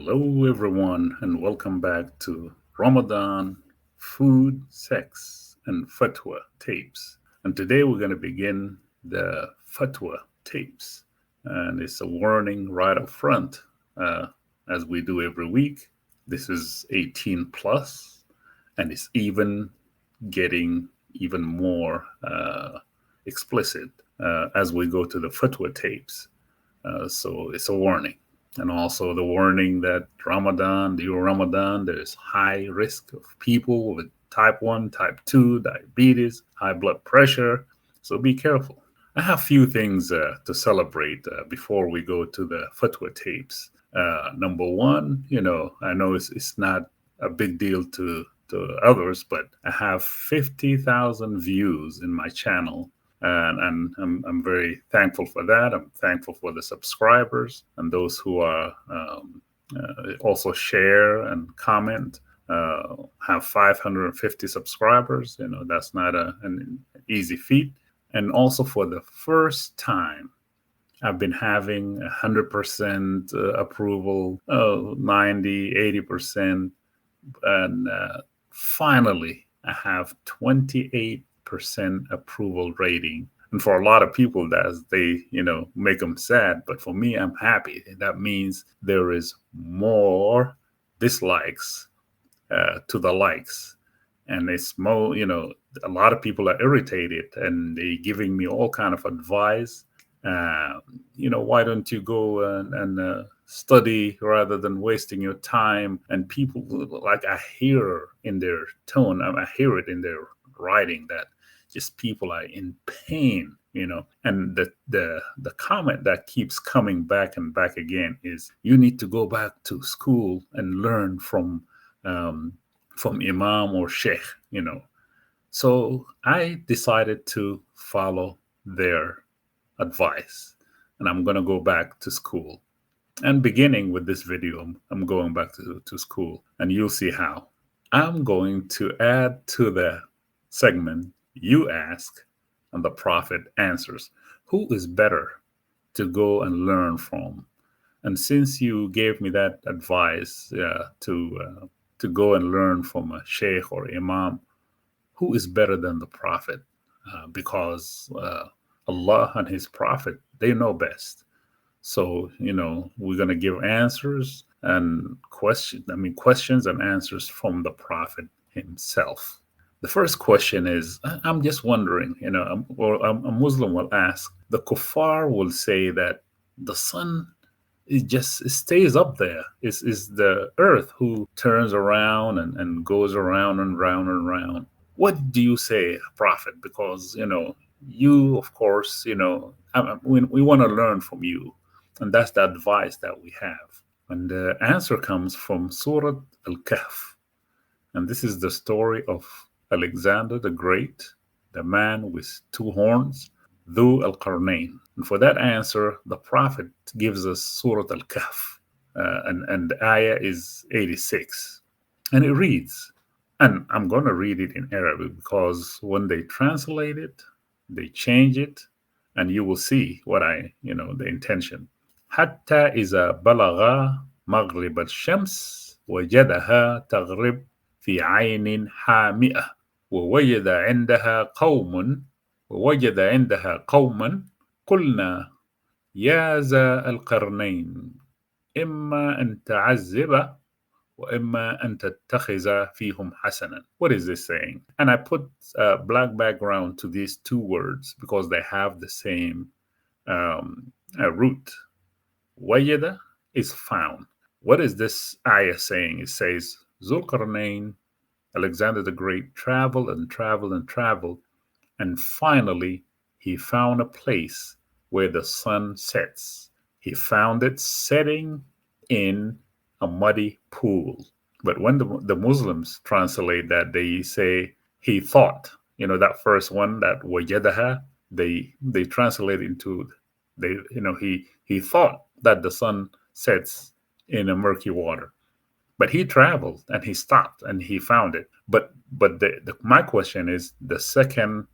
Hello, everyone, and welcome back to Ramadan Food, Sex, and Fatwa Tapes. And today we're going to begin the Fatwa Tapes. And it's a warning right up front, uh, as we do every week. This is 18 plus, and it's even getting even more explicit as we go to the Fatwa Tapes. So it's a warning. And also the warning that during Ramadan, there's high risk of people with type 1, type 2, diabetes, high blood pressure. So be careful. I have a few things to celebrate before we go to the fatwa tapes. Number one, I know it's not a big deal to others, but I have 50,000 views in my channel, and I'm very thankful for that. I'm thankful for the subscribers and those who are also share and comment. Have 550 subscribers. That's not an easy feat. And also for the first time, I've been having 100% approval, 90, 80%. And finally, I have 28% approval rating. And for a lot of people, they make them sad. But for me, I'm happy. That means there is more dislikes to the likes. And it's more, a lot of people are irritated and they giving me all kind of advice. Why don't you go and study rather than wasting your time? And people, like, I hear in their tone, I hear it in their writing that just people are in pain. And the comment that keeps coming back and back again is, you need to go back to school and learn from imam or sheikh. So I decided to follow their advice, and I'm going to go back to school. And beginning with this video, I'm going back to school, and you'll see how. I'm going to add to the segment, you ask and the prophet answers. Who is better to go and learn from? And since you gave me that advice to go and learn from a sheikh or imam, who is better than the prophet? Because Allah and his prophet, they know best. So, we're going to give answers and questions and answers from the prophet himself. The first question is, I'm just wondering, a Muslim will ask, the kuffar will say that the sun, it stays up there. Is the earth who turns around and goes around and round and round. What do you say, prophet? Because, you, of course, we want to learn from you. And that's the advice that we have. And the answer comes from Surah Al-Kahf. And this is the story of Alexander the Great, the man with two horns, Dhu al-Qarnayn. And for that answer, the prophet gives us Surah Al-Kahf. And the ayah is 86. And it reads, and I'm going to read it in Arabic because when they translate it, they change it, and you will see the intention. حتى إذا بلغا مغرب الشمس وجدها تغرب في عين حامئة ووجد عندها قوما قلنا يا ذا القرنين إما أن تعذب وإما أن تتخذ فيهم حسنا. What is this saying? And I put a black background to these two words because they have the same root. Wajada is found. What is this ayah saying? It says, Zulqarnain, Alexander the Great, traveled and traveled and traveled, and finally he found a place where the sun sets. He found it setting in a muddy pool. But when the Muslims translate that, they say he thought. That first one, that wajadaha, they translate into he thought that the sun sets in a murky water. But he traveled and he stopped and he found it. But my question is the second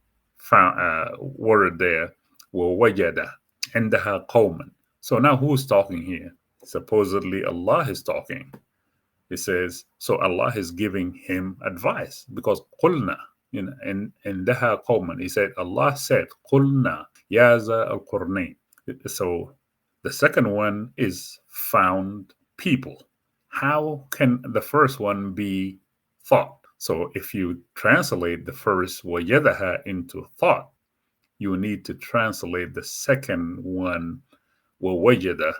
word there, wajada عندها قوما. So now who's talking here? Supposedly Allah is talking. He says, so Allah is giving him advice because قلنا in Daha Qawman, he said, Allah said, قلنا يا ذا القرنين. So the second one is found people. How can the first one be thought? So if you translate the first وَيَدَهَا into thought, you need to translate the second one وَوَجَدَ,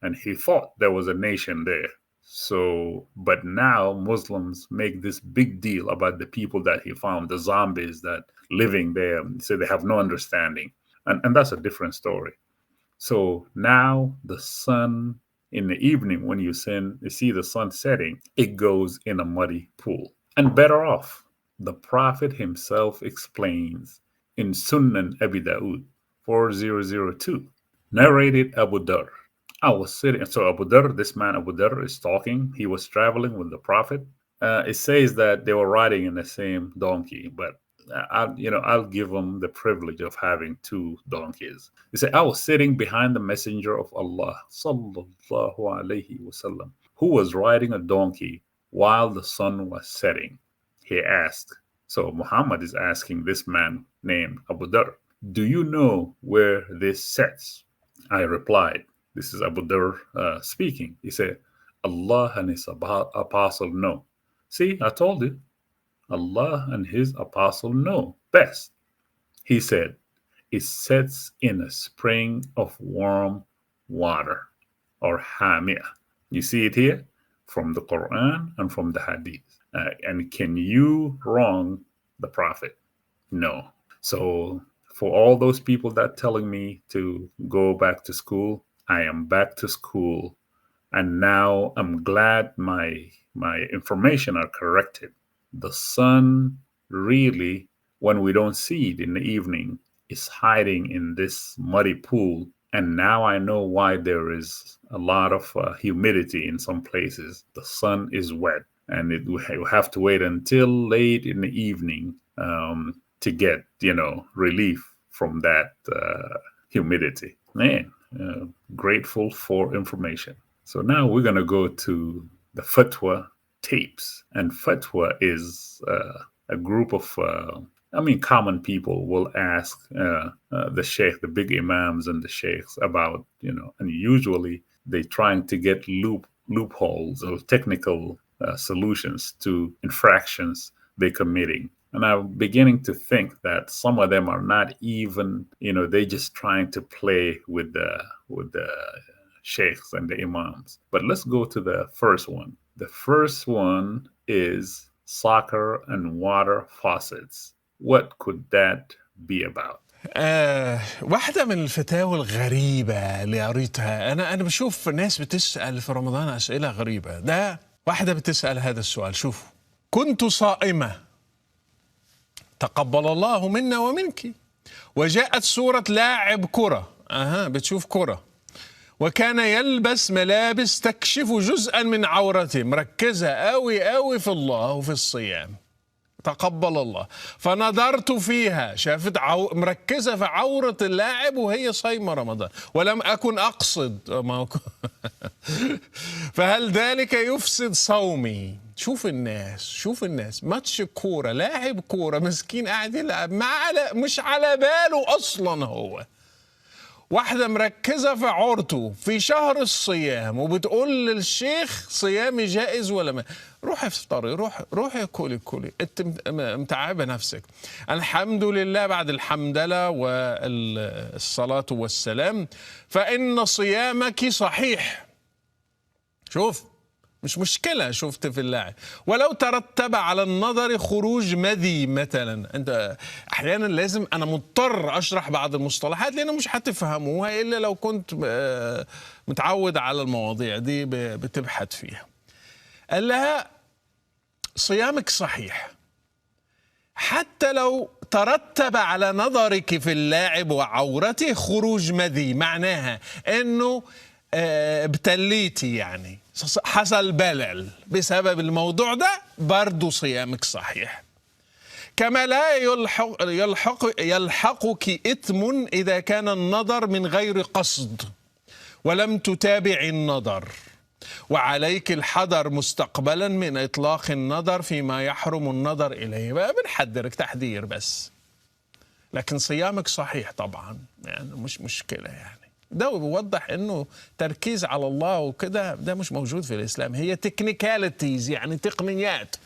and he thought there was a nation there. So, but now Muslims make this big deal about the people that he found, the zombies that living there. So they have no understanding. And that's a different story. So now the sun in the evening, when you see the sun setting, it goes in a muddy pool. And better off, the Prophet himself explains in Sunan Abi Dawud 4002, narrated Abu Dhar. I was sitting, so Abu Dhar, this man Abu Dhar is talking. He was traveling with the Prophet. It says that they were riding in the same donkey, but I'll give them the privilege of having two donkeys. He said, I was sitting behind the Messenger of Allah, sallallahu alaihi wasallam, who was riding a donkey while the sun was setting. He asked, so Muhammad is asking this man named Abu Dhar, do you know where this sets? I replied, this is Abu Dhar speaking. He said, Allah and his apostle know. See, I told you. Allah and his apostle know best. He said, it sets in a spring of warm water, or hamia. You see it here from the Quran and from the Hadith. And can you wrong the Prophet? No. So for all those people that telling me to go back to school, I am back to school. And now I'm glad my information are corrected. The sun really, when we don't see it in the evening, is hiding in this muddy pool. And now I know why there is a lot of humidity in some places. The sun is wet, and you have to wait until late in the evening to get, relief from that humidity. Man, grateful for information. So now we're going to go to the Fatwa Tapes. And Fatwa is a group of, common people will ask the sheikh, the big imams and the sheikhs about, and usually they're trying to get loopholes or technical solutions to infractions they're committing. And I'm beginning to think that some of them are not even, they're just trying to play with the sheikhs and the imams. But let's go to the first one. The first one is soccer and water faucets. What could that be about? واحدة من الفتاوى الغريبة اللي قريتها، أنا بشوف ناس بتسأل في رمضان أسئلة غريبة. ده واحدة بتسأل هذا السؤال، شوفوا: كنت صائمة تقبل الله منا ومنك، وجاءت صورة لاعب كرة، بتشوف كرة، وكان يلبس ملابس تكشف جزءا من عورته، مركزة قوي في الله وفي الصيام، تقبل الله، فنظرت فيها، شافت مركزة في عورة اللاعب وهي صايمة رمضان، ولم أكن أقصد فهل ذلك يفسد صومي؟ شوف الناس ماتش كورة، لاعب كورة مسكين قاعد يلعب، مش على باله أصلا هو. واحدة مركزة في عورته في شهر الصيام وبتقول للشيخ صيامي جائز ولا ما؟ روحي افطري، روحي كلي انت متعبة نفسك. الحمد لله، بعد الحمدلة والصلاة والسلام، فإن صيامك صحيح. شوف، مش مشكلة شفت في اللاعب، ولو ترتب على النظر خروج مذي مثلا. انت احيانا لازم انا مضطر اشرح بعض المصطلحات لانه مش هتفهموها الا لو كنت متعود على المواضيع دي بتبحث فيها. قال لها صيامك صحيح حتى لو ترتب على نظرك في اللاعب وعورته خروج مذي، معناها انه ابتليتي، يعني حصل بلل بسبب الموضوع ده، برضو صيامك صحيح. كما لا يلحقك إثم إذا كان النظر من غير قصد، ولم تتابع النظر، وعليك الحذر مستقبلا من إطلاق النظر فيما يحرم النظر إليه. بقى بنحذرك تحذير بس، لكن صيامك صحيح طبعا، يعني مش مشكلة. يعني ده بيوضح انه تركيز على الله وكده ده مش موجود في الاسلام. هي تكنيكاليتيز، يعني تقنيات،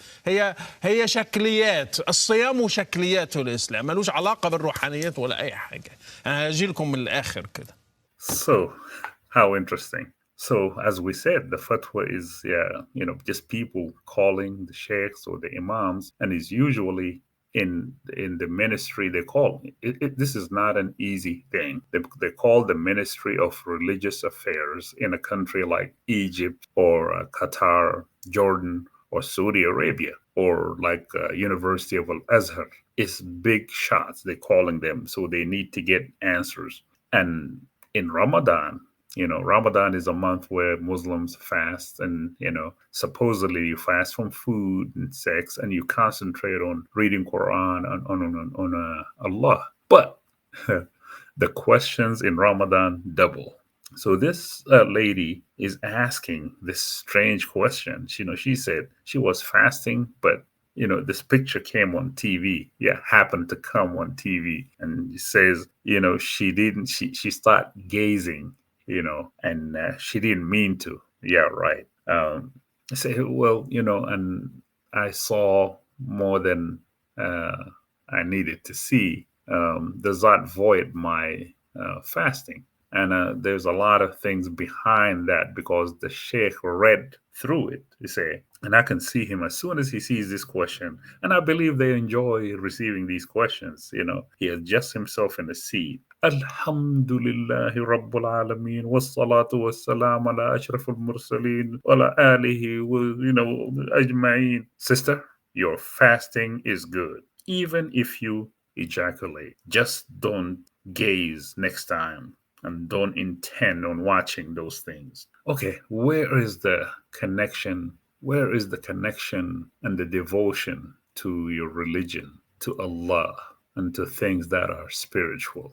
هي شكليات. الصيام وشكليات في الاسلام، ملوش علاقة بالروحانيات ولا اي حاجة. انا هجي لكم من الاخر كده. So, how interesting. So, as we said, the fatwa is, just people calling the sheikhs or the imams, and is usually in the ministry they call. This is not an easy thing. They call the Ministry of Religious Affairs in a country like Egypt or Qatar, Jordan, or Saudi Arabia, or like University of Al Azhar. It's big shots. They're calling them, so they need to get answers. And in Ramadan, Ramadan is a month where Muslims fast, and supposedly you fast from food and sex, and you concentrate on reading Quran on Allah. But the questions in Ramadan double. So this lady is asking this strange question. She said she was fasting, but this picture came on TV. Yeah, happened to come on TV, and it says, she didn't. She started gazing, and she didn't mean to. Yeah, right. I say, well, and I saw more than I needed to see. Does that void my fasting? And there's a lot of things behind that, because the sheikh read through it, you say, and I can see him as soon as he sees this question. And I believe they enjoy receiving these questions. He adjusts himself in the seat. Alhamdulillahi Rabbil Alameen, wassalatu wassalam ala ashraf al-mursaleen, ala alihi, ajma'een. Sister, your fasting is good. Even if you ejaculate, just don't gaze next time, and don't intend on watching those things. Okay, where is the connection? Where is the connection and the devotion to your religion, to Allah, and to things that are spiritual?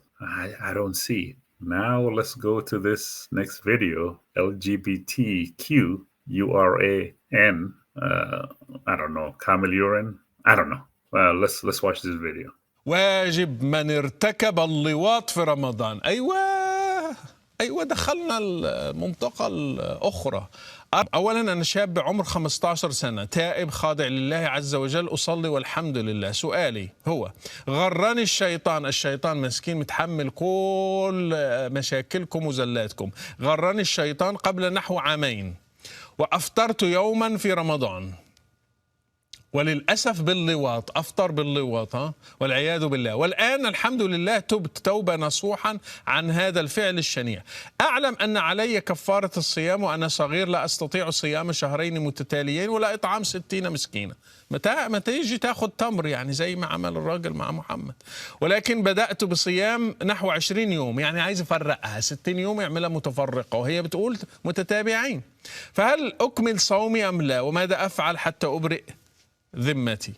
I don't see it. Now let's go to this next video. LGBTQ, URAN, I don't know, camel urine. I don't know. Let's watch this video. واجب من ارتكب اللواط في رمضان. أيوة دخلنا المنطقة الأخرى. أولا أنا شاب عمر 15 سنة، تائب خاضع لله عز وجل، أصلي والحمد لله. سؤالي هو، غرني الشيطان مسكين متحمل كل مشاكلكم وزلاتكم. غرني الشيطان قبل نحو عامين، وأفطرت يوما في رمضان، وللأسف باللواط، أفطر باللواط والعياذ بالله. والآن الحمد لله تبت توبة نصوحا عن هذا الفعل الشنيع. أعلم أن علي كفارة الصيام، وأنا صغير لا أستطيع صيام شهرين متتاليين ولا إطعام 60 مسكينة. متى يجي تاخد تمر، يعني زي ما عمل الراجل مع محمد. ولكن بدأت بصيام نحو 20 يوم، يعني عايز أفرقها 60 يوم يعملها متفرقة، وهي بتقول متتابعين. فهل أكمل صومي أم لا؟ وماذا أفعل حتى أبرئ ذمتي؟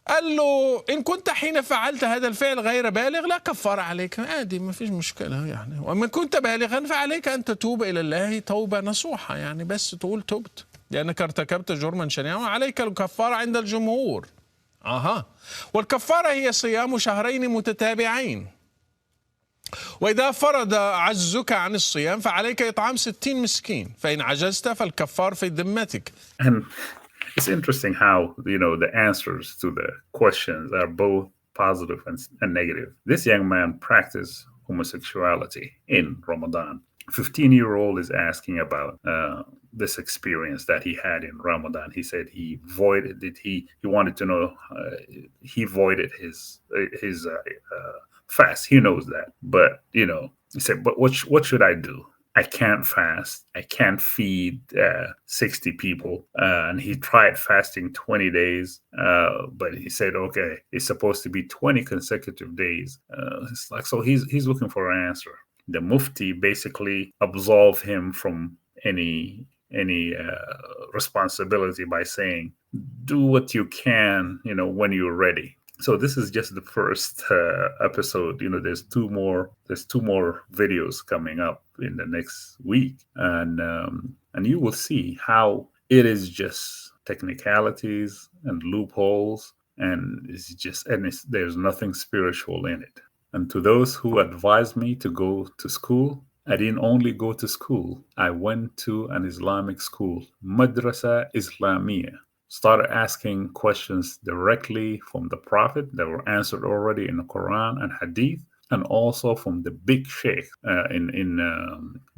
قال له إن كنت حين فعلت هذا الفعل غير بالغ لا كفار عليك، عادي ما فيش مشكلة يعني. وإن كنت بالغا فعليك أن تتوب إلى الله توبة نصوحة، يعني بس تقول تبت لأنك ارتكبت جرما شنيعا، وعليك الكفارة عند الجمهور. والكفارة هي صيام شهرين متتابعين. وإذا فرض عجزك عن الصيام فعليك إطعام 60 مسكين، فإن عجزت فالكفار في ذمتك. It's interesting how, the answers to the questions are both positive and negative. This young man practiced homosexuality in Ramadan. 15-year-old is asking about this experience that he had in Ramadan. He said he voided it. He wanted to know, he voided his fast. He knows that. But, he said, but what should I do? I can't fast. I can't feed 60 people. And he tried fasting 20 days, but he said, okay, it's supposed to be 20 consecutive days. It's like, so he's looking for an answer. The Mufti basically absolved him from any responsibility by saying, do what you can, when you're ready. So this is just the first episode. There's two more. There's two more videos coming up in the next week, and you will see how it is just technicalities and loopholes, and there's nothing spiritual in it. And to those who advised me to go to school, I didn't only go to school. I went to an Islamic school, Madrasa Islamiyah. Started asking questions directly from the Prophet that were answered already in the Quran and Hadith, and also from the big sheikh in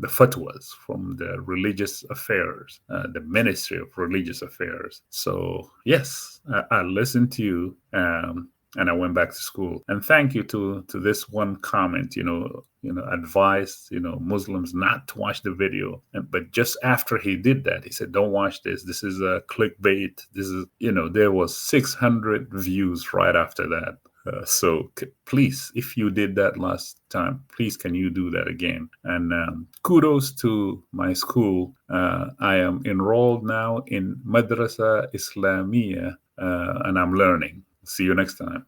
the fatwas from the religious affairs, the Ministry of Religious Affairs. So yes, I listened to you. And I went back to school. And thank you to this one comment, advised, Muslims not to watch the video. But just after he did that, he said, don't watch this. This is a clickbait. This is, there was 600 views right after that. So please, if you did that last time, please can you do that again? And kudos to my school. I am enrolled now in Madrasa Islamiyah, and I'm learning. See you next time.